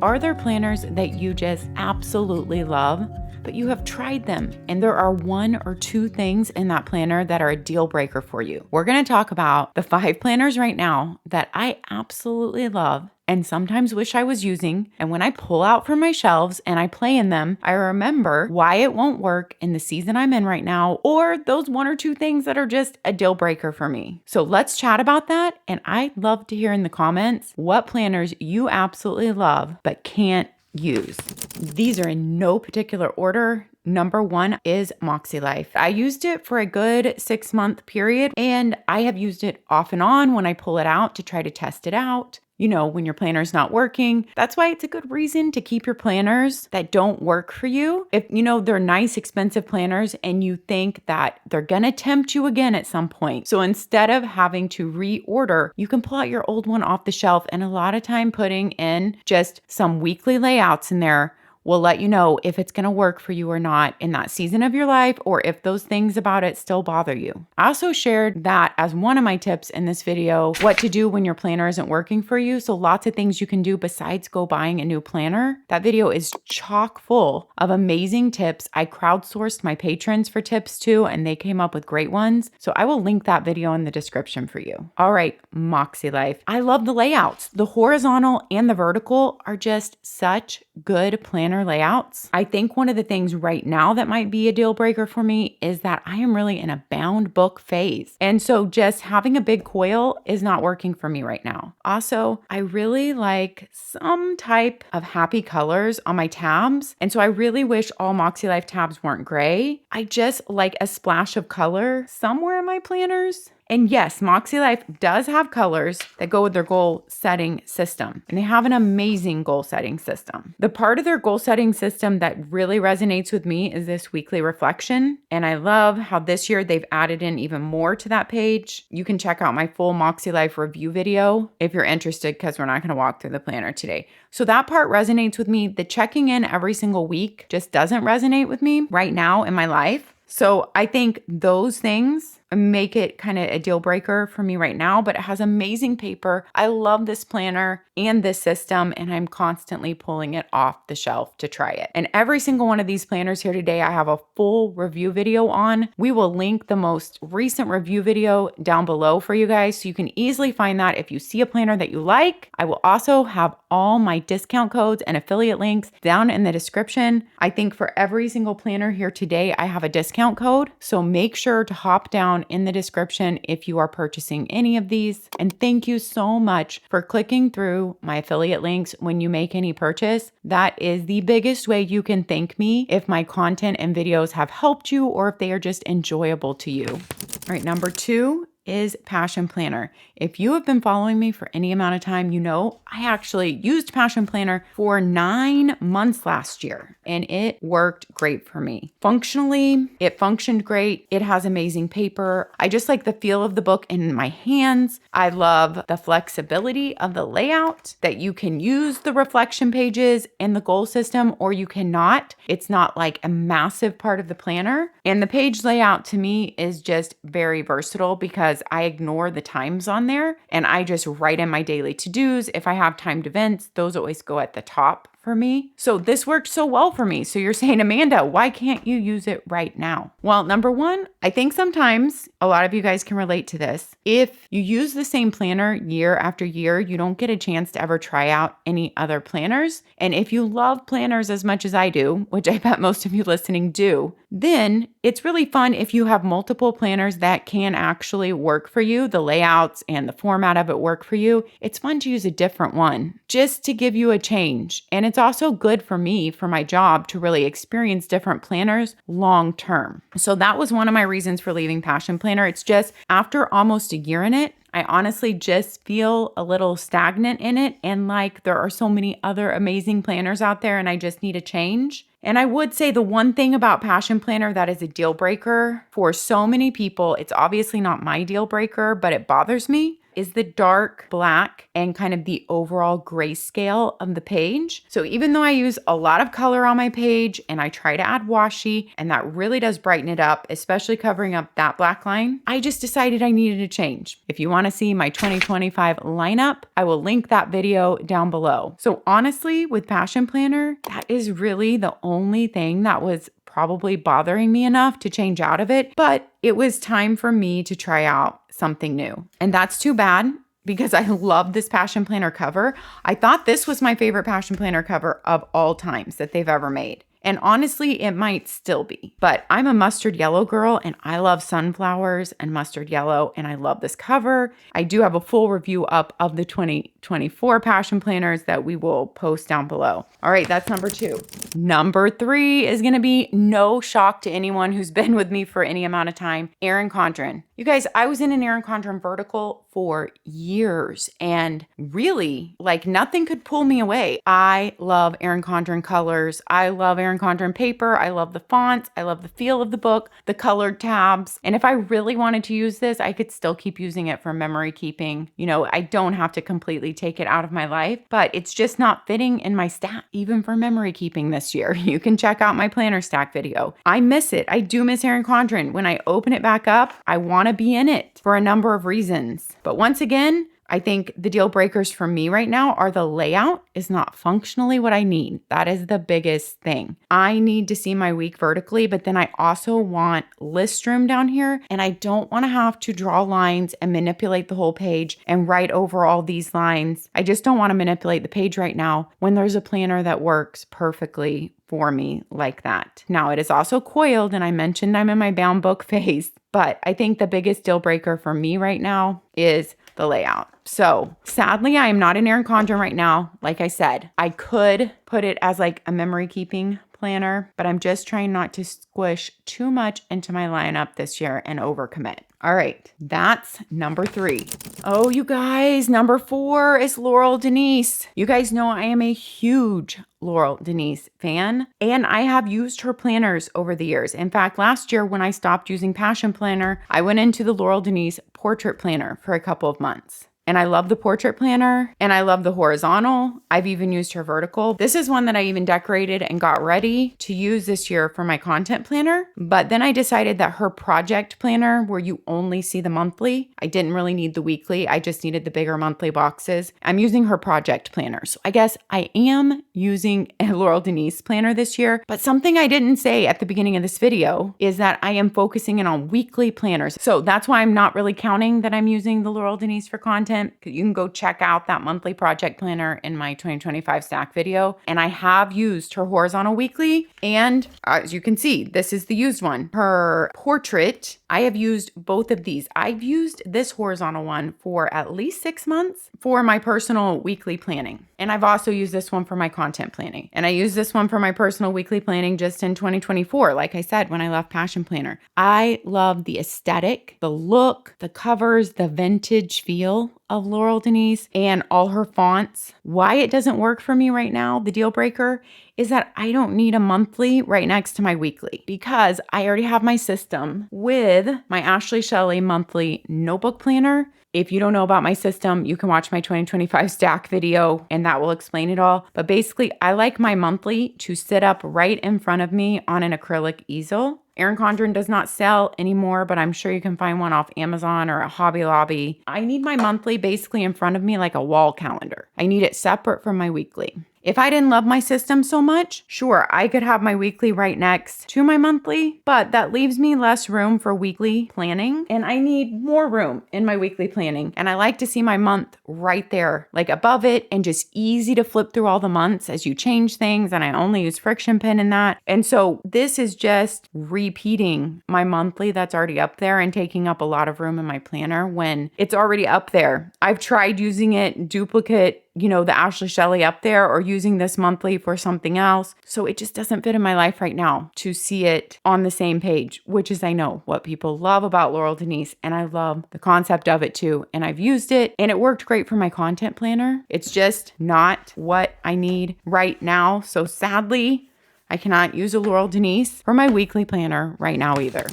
Are there planners that you just absolutely love, but you have tried them and there are 1 or 2 things in that planner that are a deal breaker for you? We're going to talk about the 5 planners right now that I absolutely love and sometimes wish I was using. And when I pull out from my shelves and I play in them, I remember why it won't work in the season I'm in right now, or those 1 or 2 things that are just a deal breaker for me. So let's chat about that. And I'd love to hear in the comments what planners you absolutely love but can't use. These are in no particular order. Number 1 is Moxie Life. I used it for a good 6-month period, and I have used it off and on when I pull it out to try to test it out. You know, when your planner's not working. That's why it's a good reason to keep your planners that don't work for you. If you know they're nice, expensive planners and you think that they're gonna tempt you again at some point. So instead of having to reorder, you can pull out your old one off the shelf, and a lot of time putting in just some weekly layouts in there will let you know if it's going to work for you or not in that season of your life, or if those things about it still bother you. I also shared that as one of my tips in this video, what to do when your planner isn't working for you. So lots of things you can do besides go buying a new planner. That video is chock full of amazing tips. I crowdsourced my patrons for tips too, and they came up with great ones. So I will link that video in the description for you. All right, Moxie Life. I love the layouts. The horizontal and the vertical are just such good planner layouts. I think one of the things right now that might be a deal breaker for me is that I am really in a bound book phase. And so just having a big coil is not working for me right now. Also, I really like some type of happy colors on my tabs. And so I really wish all Moxie Life tabs weren't gray. I just like a splash of color somewhere in my planners. And yes, Moxie Life does have colors that go with their goal setting system, and they have an amazing goal setting system. The part of their goal setting system that really resonates with me is this weekly reflection. And I love how this year they've added in even more to that page. You can check out my full Moxie Life review video if you're interested, because we're not going to walk through the planner today. So that part resonates with me. The checking in every single week just doesn't resonate with me right now in my life. So I think those things make it kind of a deal breaker for me right now, but it has amazing paper. I love this planner and this system, and I'm constantly pulling it off the shelf to try it. And every single one of these planners here today, I have a full review video on. We will link the most recent review video down below for you guys, so you can easily find that if you see a planner that you like. I will also have all my discount codes and affiliate links down in the description. I think for every single planner here today, I have a discount code, so make sure to hop down in the description if you are purchasing any of these. And thank you so much for clicking through my affiliate links when you make any purchase. That is the biggest way you can thank me if my content and videos have helped you or if they are just enjoyable to you. All right, number 2 is Passion Planner. If you have been following me for any amount of time, you know I actually used Passion Planner for 9 months last year, and it worked great for me. Functionally, it functioned great. It has amazing paper. I just like the feel of the book in my hands. I love the flexibility of the layout, that you can use the reflection pages in the goal system or you cannot. It's not like a massive part of the planner. And the page layout to me is just very versatile because I ignore the times on there and I just write in my daily to-dos. If I have timed events, those always go at the top for me. So this worked so well for me. So you're saying, Amanda, why can't you use it right now? Well, number 1, I think sometimes a lot of you guys can relate to this. If you use the same planner year after year, you don't get a chance to ever try out any other planners. And if you love planners as much as I do, which I bet most of you listening do, then it's really fun if you have multiple planners that can actually work for you. The layouts and the format of it work for you. It's fun to use a different one just to give you a change. And it's also good for me, for my job, to really experience different planners long term. So that was one of my reasons for leaving Passion Planner. It's just after almost a year in it, I honestly just feel a little stagnant in it, and like there are so many other amazing planners out there and I just need a change. And I would say the one thing about Passion Planner that is a deal breaker for so many people, it's obviously not my deal breaker, but it bothers me, is the dark black and kind of the overall grayscale of the page. So even though I use a lot of color on my page and I try to add washi, and that really does brighten it up, especially covering up that black line, I just decided I needed a change. If you want to see my 2025 lineup, I will link that video down below. So honestly, with Passion Planner, that is really the only thing that was probably bothering me enough to change out of it, but it was time for me to try out something new. And that's too bad because I love this Passion Planner cover. I thought this was my favorite Passion Planner cover of all times that they've ever made. And honestly, it might still be, but I'm a mustard yellow girl and I love sunflowers and mustard yellow and I love this cover. I do have a full review up of the 2024 Passion Planners that we will post down below. All right, that's number 2. Number 3 is going to be no shock to anyone who's been with me for any amount of time, Erin Condren. You guys, I was in an Erin Condren vertical for years and really like nothing could pull me away. I love Erin Condren colors. I love Erin Condren paper. I love the fonts. I love the feel of the book, the colored tabs. And if I really wanted to use this, I could still keep using it for memory keeping. You know, I don't have to completely take it out of my life, but it's just not fitting in my stack, even for memory keeping this year. You can check out my planner stack video. I miss it. I do miss Erin Condren. When I open it back up, I want to be in it for a number of reasons. But once again, I think the deal breakers for me right now are the layout is not functionally what I need. That is the biggest thing. I need to see my week vertically, but then I also want list room down here, and I don't want to have to draw lines and manipulate the whole page and write over all these lines. I just don't want to manipulate the page right now when there's a planner that works perfectly for me like that. Now it is also coiled, and I mentioned I'm in my bound book phase, but I think the biggest deal breaker for me right now is the layout. So sadly, I am not in Erin Condren right now. Like I said, I could put it as like a memory keeping planner, but I'm just trying not to squish too much into my lineup this year and overcommit. All right, that's number 3. Oh, you guys, number 4 is Laurel Denise. You guys know I am a huge Laurel Denise fan, and I have used her planners over the years. In fact, last year when I stopped using Passion Planner, I went into the Laurel Denise Portrait Planner for a couple of months. And I love the portrait planner and I love the horizontal. I've even used her vertical. This is one that I even decorated and got ready to use this year for my content planner. But then I decided that her project planner, where you only see the monthly, I didn't really need the weekly. I just needed the bigger monthly boxes. I'm using her project planner. So I guess I am using a Laurel Denise planner this year. But something I didn't say at the beginning of this video is that I am focusing in on weekly planners. So that's why I'm not really counting that I'm using the Laurel Denise for content. You can go check out that monthly project planner in my 2025 stack video. And I have used her horizontal weekly. And as you can see, this is the used one. Her portrait, I have used both of these. I've used this horizontal one for at least 6 months for my personal weekly planning. And I've also used this one for my content planning. And I used this one for my personal weekly planning just in 2024, like I said, when I left Passion Planner. I love the aesthetic, the look, the covers, the vintage feel of Laurel Denise and all her fonts. Why it doesn't work for me right now, the deal breaker, is that I don't need a monthly right next to my weekly because I already have my system with my Ashley Shelley monthly notebook planner. If you don't know about my system, you can watch my 2025 stack video and that will explain it all. But basically, I like my monthly to sit up right in front of me on an acrylic easel. Erin Condren does not sell anymore, but I'm sure you can find one off Amazon or a Hobby Lobby. I need my monthly basically in front of me like a wall calendar. I need it separate from my weekly. If I didn't love my system so much, sure, I could have my weekly right next to my monthly, but that leaves me less room for weekly planning, and I need more room in my weekly planning. And I like to see my month right there, like above it, and just easy to flip through all the months as you change things, and I only use friction pen in that. And so this is just repeating my monthly that's already up there and taking up a lot of room in my planner when it's already up there. I've tried using it duplicate, the Ashley Shelley up there or using this monthly for something else. So it just doesn't fit in my life right now to see it on the same page, which is, I know, what people love about Laurel Denise. And I love the concept of it too. And I've used it and it worked great for my content planner. It's just not what I need right now. So sadly, I cannot use a Laurel Denise for my weekly planner right now either.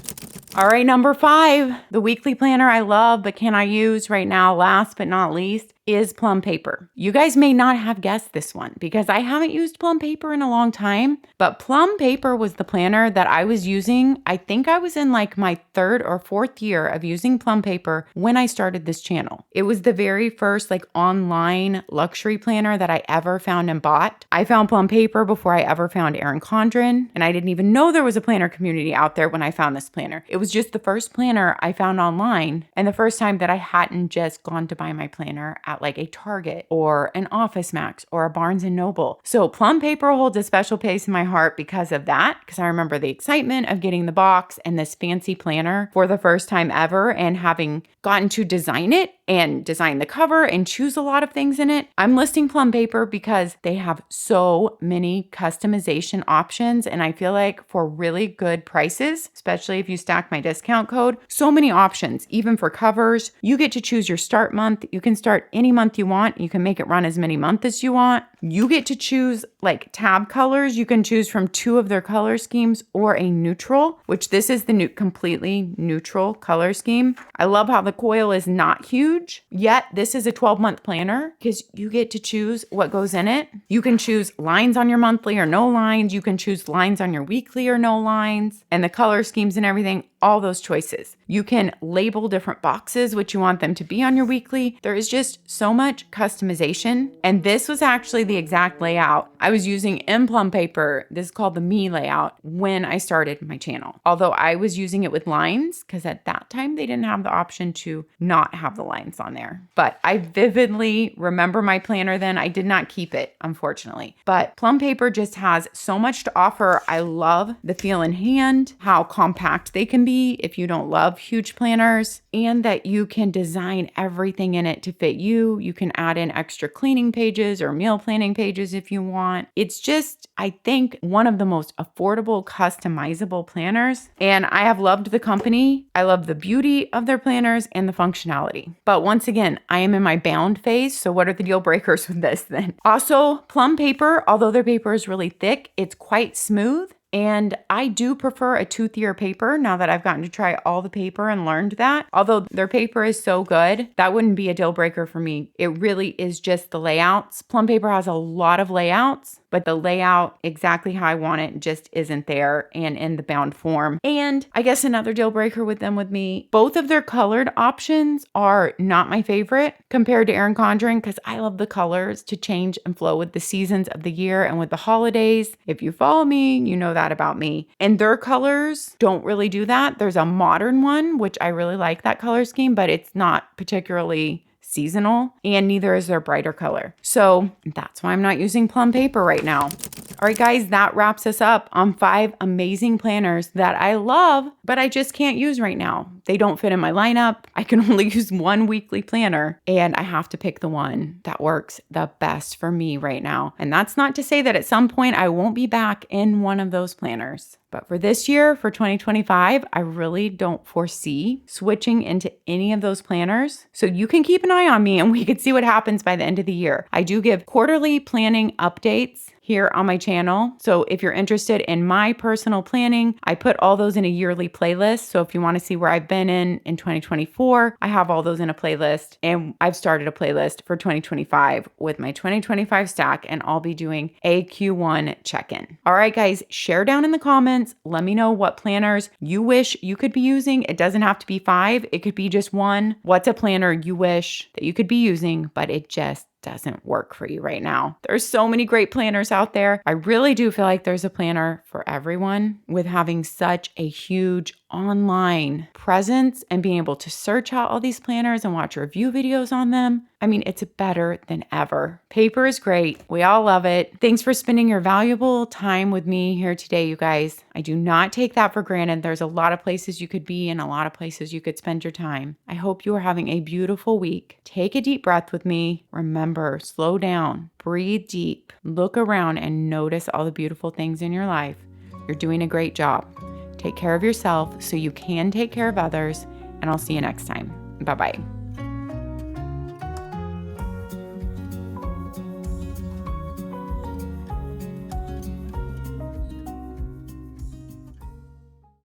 All right, number 5, the weekly planner I love but can I use right now, last but not least, is Plum Paper. You guys may not have guessed this one because I haven't used Plum Paper in a long time, but Plum Paper was the planner that I was using. I think I was in like my 3rd or 4th year of using Plum Paper when I started this channel. It was the very first like online luxury planner that I ever found and bought. I found Plum Paper before I ever found Erin Condren, and I didn't even know there was a planner community out there when I found this planner. It was just the first planner I found online and the first time that I hadn't just gone to buy my planner at like a Target or an Office Max or a Barnes & Noble. So Plum Paper holds a special place in my heart because of that, because I remember the excitement of getting the box and this fancy planner for the first time ever and having gotten to design it and design the cover and choose a lot of things in it. I'm listing Plum Paper because they have so many customization options, and I feel like for really good prices, especially if you stack my discount code, so many options. Even for covers, you get to choose your start month. You can start any month you want. You can make it run as many months as you want. You get to choose like tab colors. You can choose from 2 of their color schemes or a neutral, which this is the new completely neutral color scheme. I love how the coil is not huge, yet this is a 12-month planner because you get to choose what goes in it. You can choose lines on your monthly or no lines. You can choose lines on your weekly or no lines, and the color schemes and everything, all those choices. You can label different boxes, which you want them to be on your weekly. There is just so much customization. And this was actually the exact layout I was using in Plum Paper. This is called the Me layout when I started my channel. Although I was using it with lines because at that time they didn't have the option to not have the lines on there. But I vividly remember my planner then. I did not keep it, unfortunately. But Plum Paper just has so much to offer. I love the feel in hand, how compact they can be if you don't love huge planners, and that you can design everything in it to fit you. You can add in extra cleaning pages or meal planning pages if you want. It's just, I think, one of the most affordable, customizable planners. And I have loved the company. I love the beauty of their planners and the functionality. But once again, I am in my bound phase. So what are the deal breakers with this then? Also, Plum Paper, although their paper is really thick, it's quite smooth. And I do prefer a toothier paper now that I've gotten to try all the paper and learned that. Although their paper is so good, that wouldn't be a deal breaker for me. It really is just the layouts. Plum Paper has a lot of layouts, but the layout exactly how I want it just isn't there and in the bound form. And I guess another deal breaker with me, both of their colored options are not my favorite compared to Erin Condren because I love the colors to change and flow with the seasons of the year and with the holidays. If you follow me, you know that about me. And their colors don't really do that. There's a modern one, which I really like that color scheme, but it's not particularly seasonal, and neither is their brighter color. So that's why I'm not using Plum Paper right now. All right, guys, that wraps us up on 5 amazing planners that I love, but I just can't use right now. They don't fit in my lineup. I can only use one weekly planner, and I have to pick the one that works the best for me right now. And that's not to say that at some point I won't be back in one of those planners. But for this year, for 2025, I really don't foresee switching into any of those planners. So you can keep an eye on me and we can see what happens by the end of the year. I do give quarterly planning updates here on my channel. So if you're interested in my personal planning, I put all those in a yearly playlist. So if you want to see where I've been in 2024, I have all those in a playlist, and I've started a playlist for 2025 with my 2025 stack, and I'll be doing a Q1 check-in. All right, guys, share down in the comments. Let me know what planners you wish you could be using. It doesn't have to be 5. It could be just 1. What's a planner you wish that you could be using, but it just doesn't work for you right now? There's so many great planners out there. I really do feel like there's a planner for everyone. With having such a huge online presence and being able to search out all these planners and watch review videos on them, I mean, it's better than ever. Paper is great. We all love it. Thanks for spending your valuable time with me here today, you guys. I do not take that for granted. There's a lot of places you could be and a lot of places you could spend your time. I hope you are having a beautiful week. Take a deep breath with me. Remember, slow down, breathe deep, look around and notice all the beautiful things in your life. You're doing a great job. Take care of yourself so you can take care of others, and I'll see you next time. Bye-bye.